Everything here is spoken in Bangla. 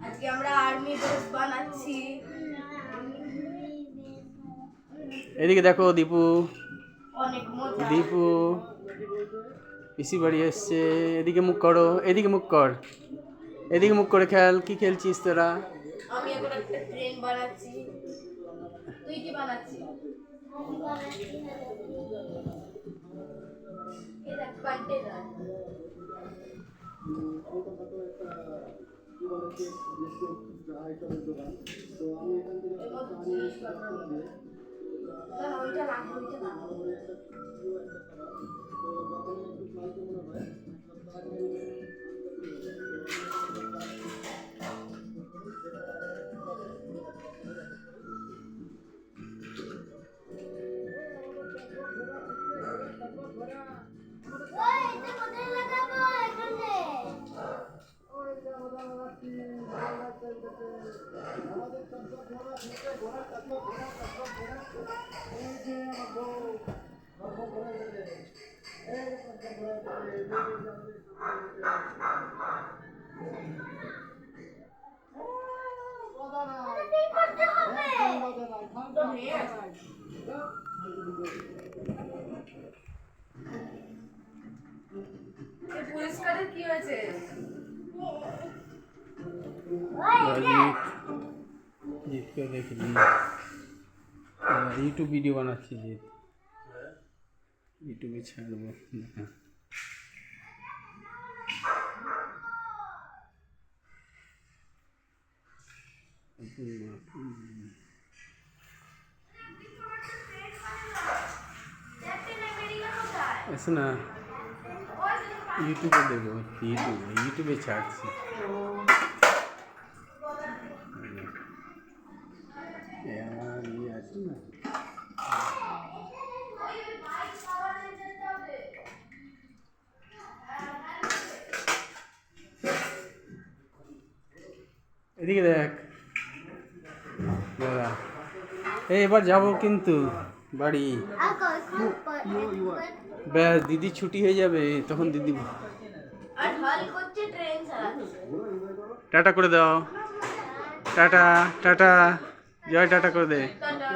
আজকে আমরা আর্মি ড্রেস বানাচ্ছি। এদিকে দেখো দীপু, অনেক মজা। দীপু পিসি বাড়ি এসছে। এদিকে মুখ করো, এদিকে মুখ কর, এদিকে মুখ করে খেল। কি খেলছিস তোরা? আমি এখন একটা ট্রেন বানাচ্ছি। তুই কি বানাচ্ছিস? এটা কন্টেনার। ওইটা না, ওইটা না। পুরস্কারের কি হয়েছে? জিতকে দেখলি ইউটিউব ভিডিও বানাচ্ছি, জিত ইউটিউবে ছাড়বো। ऐसा ना यूट्यूबे देबो, यूट्यूबे ছাড়ছি। यार ये আছে না এদিকে দেখ দাদা, এবার যাবো কিন্তু বাড়ি। ব্যাস দিদি ছুটি হয়ে যাবে তখন দিদি। আর হল করছে ট্রেন চালাচ্ছে। টাটা করে দাও, টাটা টাটা, জয় টাটা করে দে। টাটা।